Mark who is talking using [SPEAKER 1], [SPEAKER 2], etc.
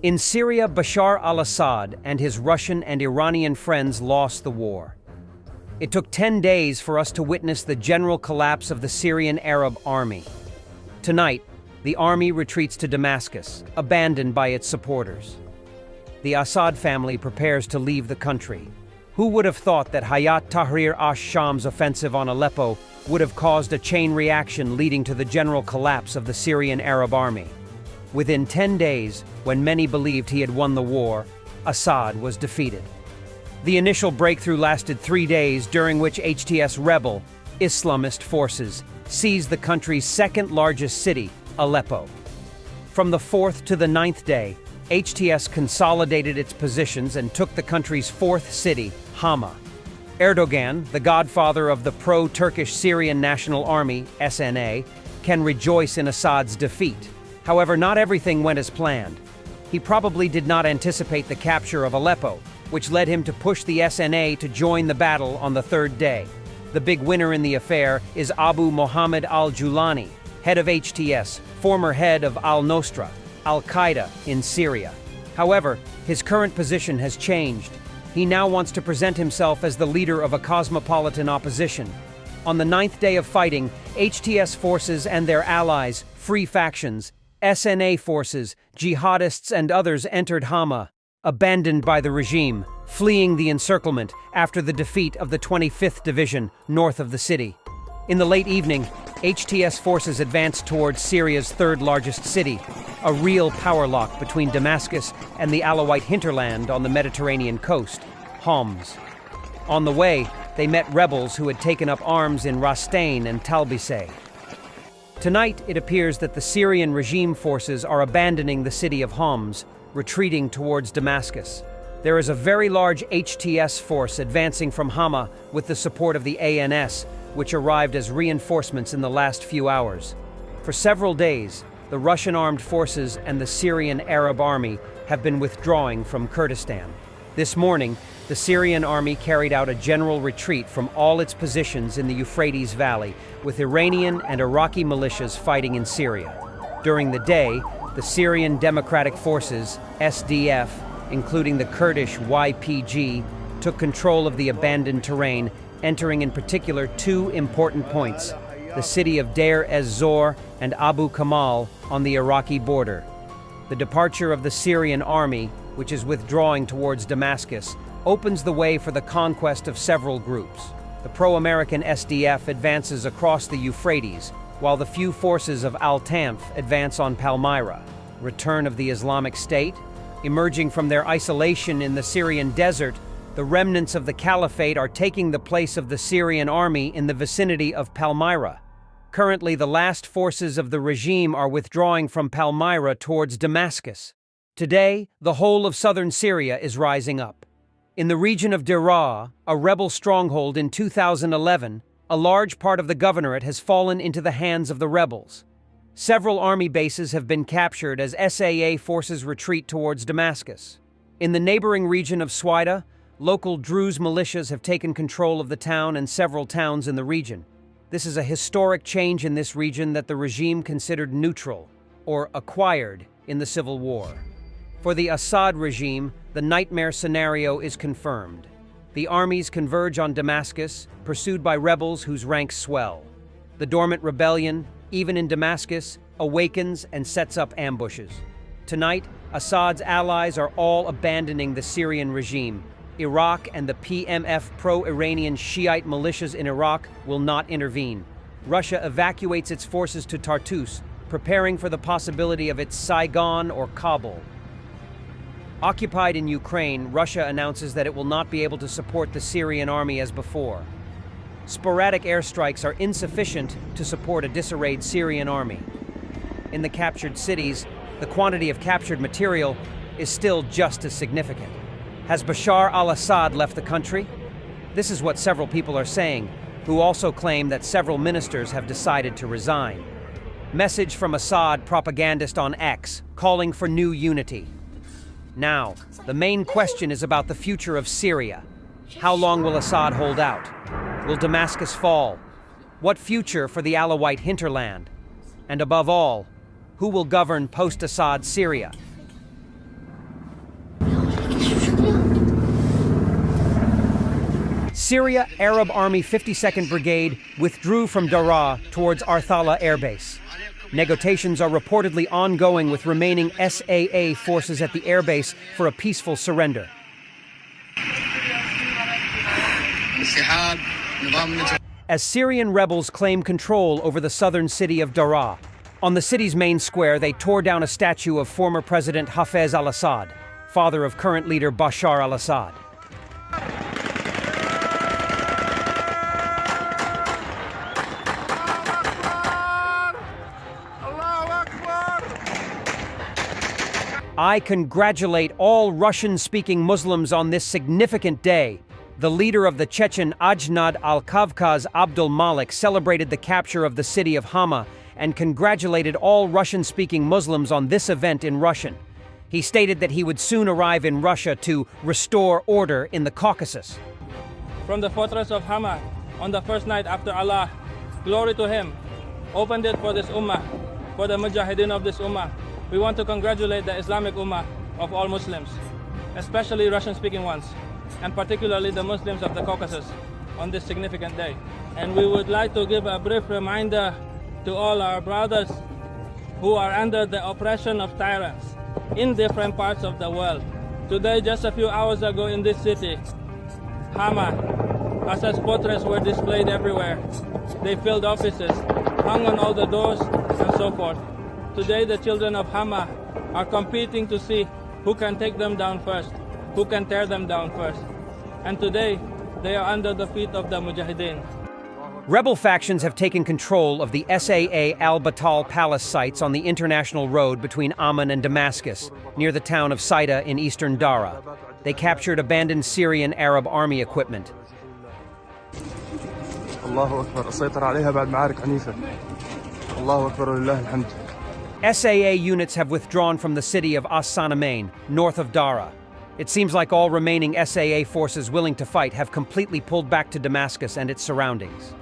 [SPEAKER 1] In Syria, Bashar al Assad and his Russian and Iranian friends lost the war. It took 10 days for us to witness the general collapse of the Syrian Arab army. Tonight, the army retreats to Damascus, abandoned by its supporters. The Assad family prepares to leave the country. Who would have thought that Hayat Tahrir al-Sham's offensive on Aleppo would have caused a chain reaction leading to the general collapse of the Syrian Arab army? Within 10 days, when many believed he had won the war, Assad was defeated. The initial breakthrough lasted 3 days, during which HTS rebel, Islamist forces seized the country's second-largest city, Aleppo. From the 4th to the 9th day, HTS consolidated its positions and took the country's 4th city, Hama. Erdogan, the godfather of the pro-Turkish Syrian National Army, SNA, can rejoice in Assad's defeat. However, not everything went as planned. He probably did not anticipate the capture of Aleppo, which led him to push the SNA to join the battle on the 3rd day. The big winner in the affair is Abu Mohammed al-Julani, head of HTS, former head of al-Nusra, al-Qaeda in Syria. However, his current position has changed. He now wants to present himself as the leader of a cosmopolitan opposition. On the 9th day of fighting, HTS forces and their allies, free factions, SNA forces, jihadists and others entered Hama, abandoned by the regime, fleeing the encirclement after the defeat of the 25th Division north of the city. In the late evening, HTS forces advanced towards Syria's 3rd largest city, a real power lock between Damascus and the Alawite hinterland on the Mediterranean coast, Homs. On the way, they met rebels who had taken up arms in Rastain and Talbiseh. Tonight, it appears that the Syrian regime forces are abandoning the city of Homs, retreating towards Damascus. There is a very large HTS force advancing from Hama with the support of the ANS, which arrived as reinforcements in the last few hours. For several days, the Russian armed forces and the Syrian Arab army have been withdrawing from Kurdistan. This morning, the Syrian army carried out a general retreat from all its positions in the Euphrates Valley, with Iranian and Iraqi militias fighting in Syria. During the day, the Syrian Democratic Forces, SDF, including the Kurdish YPG, took control of the abandoned terrain, entering in particular 2 important points, the city of Deir ez-Zor and Abu Kamal on the Iraqi border. The departure of the Syrian army, which is withdrawing towards Damascus, opens the way for the conquest of several groups. The pro-American SDF advances across the Euphrates, while the few forces of Al-Tanf advance on Palmyra. Return of the Islamic State? Emerging from their isolation in the Syrian desert, the remnants of the Caliphate are taking the place of the Syrian army in the vicinity of Palmyra. Currently, the last forces of the regime are withdrawing from Palmyra towards Damascus. Today, the whole of southern Syria is rising up. In the region of Daraa, a rebel stronghold in 2011, a large part of the governorate has fallen into the hands of the rebels. Several army bases have been captured as SAA forces retreat towards Damascus. In the neighboring region of Swaida, local Druze militias have taken control of the town and several towns in the region. This is a historic change in this region that the regime considered neutral, or acquired, in the civil war. For the Assad regime, the nightmare scenario is confirmed. The armies converge on Damascus, pursued by rebels whose ranks swell. The dormant rebellion, even in Damascus, awakens and sets up ambushes. Tonight, Assad's allies are all abandoning the Syrian regime. Iraq and the PMF pro-Iranian Shiite militias in Iraq will not intervene. Russia evacuates its forces to Tartus, preparing for the possibility of its Saigon or Kabul. Occupied in Ukraine, Russia announces that it will not be able to support the Syrian army as before. Sporadic airstrikes are insufficient to support a disarrayed Syrian army. In the captured cities, the quantity of captured material is still just as significant. Has Bashar Al Assad left the country? This is what several people are saying, who also claim that several ministers have decided to resign. Message from Assad propagandist on X, calling for new unity. Now, the main question is about the future of Syria. How long will Assad hold out? Will Damascus fall? What future for the Alawite hinterland? And above all, who will govern post-Assad Syria? Syria Arab Army 52nd Brigade withdrew from Daraa towards Arthala Air Base. Negotiations are reportedly ongoing with remaining SAA forces at the airbase for a peaceful surrender. As Syrian rebels claim control over the southern city of Daraa, on the city's main square they tore down a statue of former President Hafez al-Assad, father of current leader Bashar Al Assad. I congratulate all Russian-speaking Muslims on this significant day. The leader of the Chechen Ajnad al-Kavkaz, Abdul Malik, celebrated the capture of the city of Hama and congratulated all Russian-speaking Muslims on this event in Russian. He stated that he would soon arrive in Russia to restore order in the Caucasus.
[SPEAKER 2] From the fortress of Hama, on the first night after Allah, glory to Him, opened it for this Ummah, for the Mujahideen of this Ummah. We want to congratulate the Islamic Ummah of all Muslims, especially Russian-speaking ones, and particularly the Muslims of the Caucasus on this significant day. And we would like to give a brief reminder to all our brothers who are under the oppression of tyrants in different parts of the world. Today, just a few hours ago in this city, Hama, Assad's portraits were displayed everywhere. They filled offices, hung on all the doors, and so forth. Today, the children of Hama are competing to see who can take them down first, who can tear them down first. And today, they are under the feet of the Mujahideen.
[SPEAKER 1] Rebel factions have taken control of the SAA al-Batal Palace sites on the international road between Amman and Damascus, near the town of Saida in eastern Daraa. They captured abandoned Syrian Arab army equipment.
[SPEAKER 3] Allahu Akbar. السيطرة عليها بعد معارك عنيفة. Allahu Akbar ولله الحمد.
[SPEAKER 1] SAA units have withdrawn from the city of As-Sanamain, north of Daraa. It seems like all remaining SAA forces willing to fight have completely pulled back to Damascus and its surroundings.